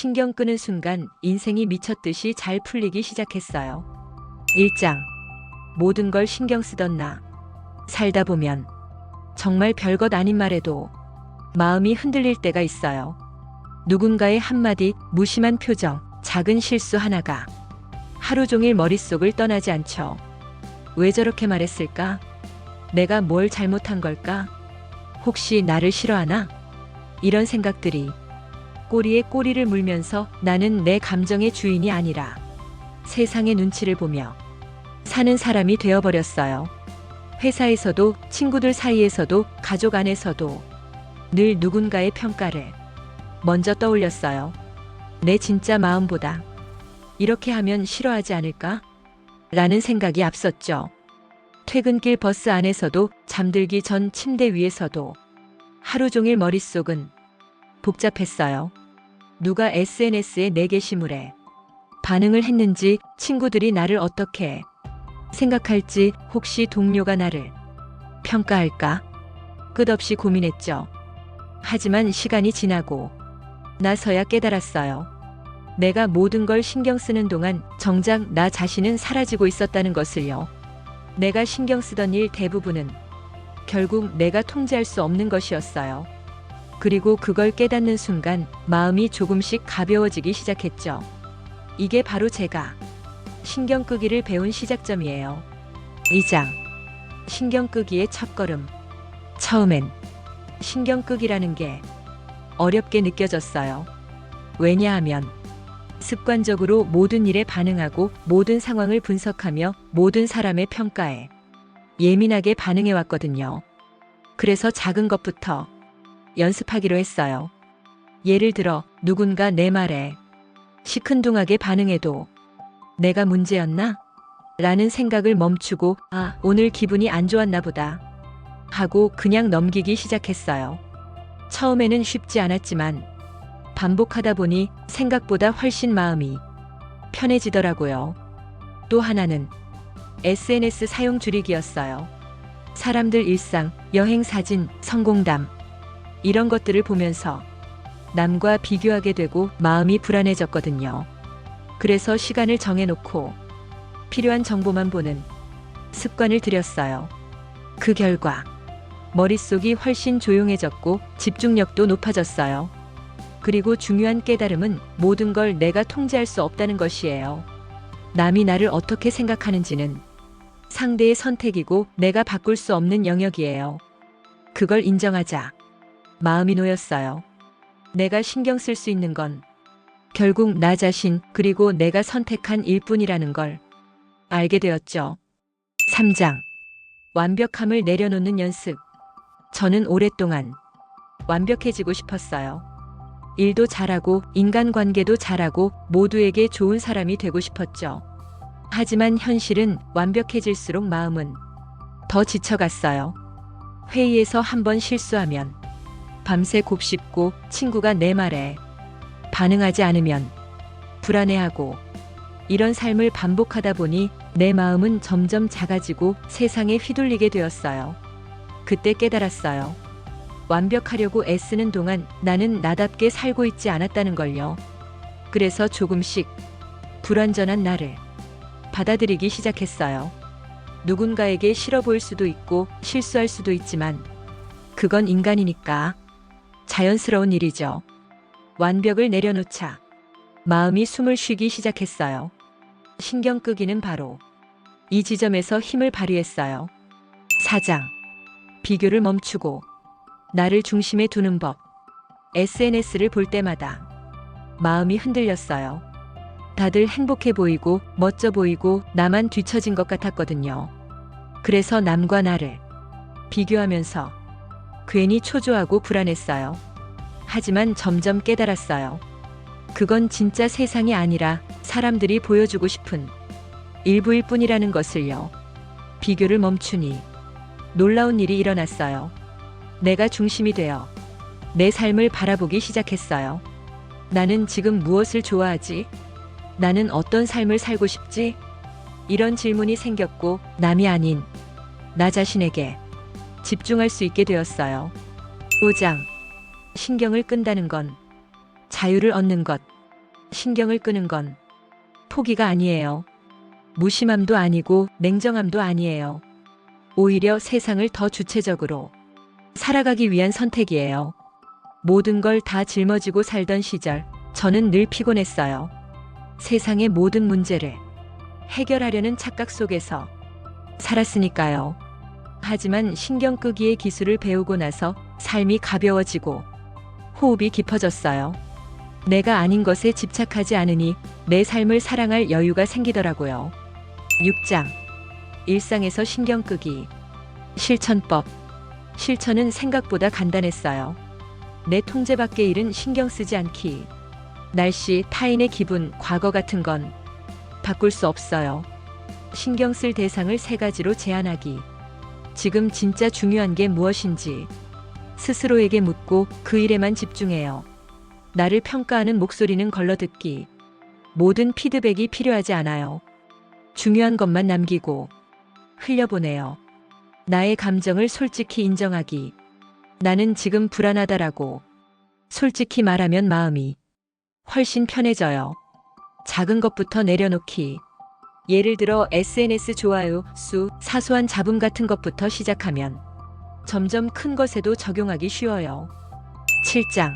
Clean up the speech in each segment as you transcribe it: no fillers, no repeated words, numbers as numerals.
신경 끄는 순간 인생이 미쳤듯이 잘 풀리기 시작했어요. 1장. 모든 걸 신경 쓰던 나. 살다 보면 정말 별것 아닌 말에도 마음이 흔들릴 때가 있어요. 누군가의 한마디, 무심한 표정, 작은 실수 하나가 하루 종일 머릿속을 떠나지 않죠. 왜 저렇게 말했을까? 내가 뭘 잘못한 걸까? 혹시 나를 싫어하나? 이런 생각들이 꼬리에 꼬리를 물면서 나는 내 감정의 주인이 아니라 세상의 눈치를 보며 사는 사람이 되어버렸어요. 회사에서도, 친구들 사이에서도, 가족 안에서도 늘 누군가의 평가를 먼저 떠올렸어요. 내 진짜 마음보다 이렇게 하면 싫어하지 않을까? 라는 생각이 앞섰죠. 퇴근길 버스 안에서도, 잠들기 전 침대 위에서도 하루 종일 머릿속은 복잡했어요. 누가 SNS에 내 게시물에 반응을 했는지, 친구들이 나를 어떻게 생각할지, 혹시 동료가 나를 평가할까? 끝없이 고민했죠. 하지만 시간이 지나고 나서야 깨달았어요. 내가 모든 걸 신경 쓰는 동안 정작 나 자신은 사라지고 있었다는 것을요. 내가 신경 쓰던 일 대부분은 결국 내가 통제할 수 없는 것이었어요. 그리고 그걸 깨닫는 순간 마음이 조금씩 가벼워지기 시작했죠. 이게 바로 제가 신경 끄기를 배운 시작점이에요. 2장. 신경 끄기의 첫걸음. 처음엔 신경 끄기라는 게 어렵게 느껴졌어요. 왜냐하면 습관적으로 모든 일에 반응하고 모든 상황을 분석하며 모든 사람의 평가에 예민하게 반응해 왔거든요. 그래서 작은 것부터 연습하기로 했어요. 예를 들어 누군가 내 말에 시큰둥하게 반응해도 내가 문제였나? 라는 생각을 멈추고 오늘 기분이 안 좋았나 보다 하고 그냥 넘기기 시작했어요. 처음에는 쉽지 않았지만 반복하다 보니 생각보다 훨씬 마음이 편해지더라고요. 또 하나는 SNS 사용 줄이기였어요. 사람들 일상, 여행 사진, 성공담 이런 것들을 보면서 남과 비교하게 되고 마음이 불안해졌거든요. 그래서 시간을 정해놓고 필요한 정보만 보는 습관을 들였어요. 그 결과 머릿속이 훨씬 조용해졌고 집중력도 높아졌어요. 그리고 중요한 깨달음은 모든 걸 내가 통제할 수 없다는 것이에요. 남이 나를 어떻게 생각하는지는 상대의 선택이고 내가 바꿀 수 없는 영역이에요. 그걸 인정하자 마음이 놓였어요. 내가 신경 쓸 수 있는 건 결국 나 자신 그리고 내가 선택한 일뿐이라는 걸 알게 되었죠. 3장. 완벽함을 내려놓는 연습. 저는 오랫동안 완벽해지고 싶었어요. 일도 잘하고 인간관계도 잘하고 모두에게 좋은 사람이 되고 싶었죠. 하지만 현실은 완벽해질수록 마음은 더 지쳐갔어요. 회의에서 한번 실수하면 밤새 곱씹고 친구가 내 말에 반응하지 않으면 불안해하고 이런 삶을 반복하다 보니 내 마음은 점점 작아지고 세상에 휘둘리게 되었어요. 그때 깨달았어요. 완벽하려고 애쓰는 동안 나는 나답게 살고 있지 않았다는 걸요. 그래서 조금씩 불완전한 나를 받아들이기 시작했어요. 누군가에게 싫어 보일 수도 있고 실수할 수도 있지만 그건 인간이니까 자연스러운 일이죠. 완벽을 내려놓자 마음이 숨을 쉬기 시작했어요. 신경 끄기는 바로 이 지점에서 힘을 발휘했어요. 4장. 비교를 멈추고 나를 중심에 두는 법. SNS를 볼 때마다 마음이 흔들렸어요. 다들 행복해 보이고 멋져 보이고 나만 뒤처진 것 같았거든요. 그래서 남과 나를 비교하면서 괜히 초조하고 불안했어요. 하지만 점점 깨달았어요. 그건 진짜 세상이 아니라 사람들이 보여주고 싶은 일부일 뿐이라는 것을요. 비교를 멈추니 놀라운 일이 일어났어요. 내가 중심이 되어 내 삶을 바라보기 시작했어요. 나는 지금 무엇을 좋아하지? 나는 어떤 삶을 살고 싶지? 이런 질문이 생겼고 남이 아닌 나 자신에게 집중할 수 있게 되었어요. 5장. 신경을 끈다는 건 자유를 얻는 것. 신경을 끄는 건 포기가 아니에요. 무심함도 아니고 냉정함도 아니에요. 오히려 세상을 더 주체적으로 살아가기 위한 선택이에요. 모든 걸 다 짊어지고 살던 시절, 저는 늘 피곤했어요. 세상의 모든 문제를 해결하려는 착각 속에서 살았으니까요. 하지만 신경 끄기의 기술을 배우고 나서 삶이 가벼워지고 호흡이 깊어졌어요. 내가 아닌 것에 집착하지 않으니 내 삶을 사랑할 여유가 생기더라고요. 6장. 일상에서 신경 끄기. 실천법. 실천은 생각보다 간단했어요. 내 통제 밖의 일은 신경 쓰지 않기. 날씨, 타인의 기분, 과거 같은 건 바꿀 수 없어요. 신경 쓸 대상을 3가지로 제한하기. 지금 진짜 중요한 게 무엇인지 스스로에게 묻고 그 일에만 집중해요. 나를 평가하는 목소리는 걸러듣기. 모든 피드백이 필요하지 않아요. 중요한 것만 남기고 흘려보내요. 나의 감정을 솔직히 인정하기. 나는 지금 불안하다라고 솔직히 말하면 마음이 훨씬 편해져요. 작은 것부터 내려놓기. 예를 들어 SNS 좋아요 수, 사소한 잡음 같은 것부터 시작하면 점점 큰 것에도 적용하기 쉬워요. 7장.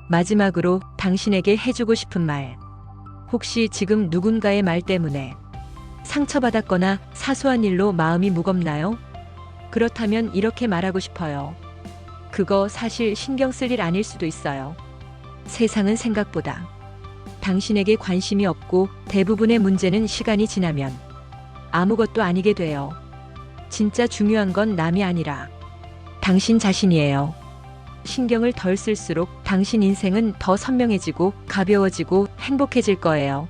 마지막으로 당신에게 해주고 싶은 말. 혹시 지금 누군가의 말 때문에 상처받았거나 사소한 일로 마음이 무겁나요? 그렇다면 이렇게 말하고 싶어요. 그거 사실 신경 쓸 일 아닐 수도 있어요. 세상은 생각보다 당신에게 관심이 없고 대부분의 문제는 시간이 지나면 아무것도 아니게 돼요. 진짜 중요한 건 남이 아니라 당신 자신이에요. 신경을 덜 쓸수록 당신 인생은 더 선명해지고 가벼워지고 행복해질 거예요.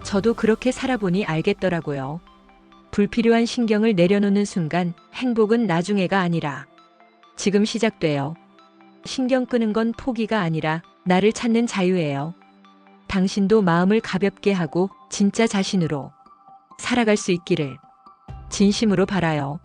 저도 그렇게 살아보니 알겠더라고요. 불필요한 신경을 내려놓는 순간 행복은 나중에가 아니라 지금 시작돼요. 신경 끄는 건 포기가 아니라 나를 찾는 자유예요. 당신도 마음을 가볍게 하고 진짜 자신으로 살아갈 수 있기를 진심으로 바라요.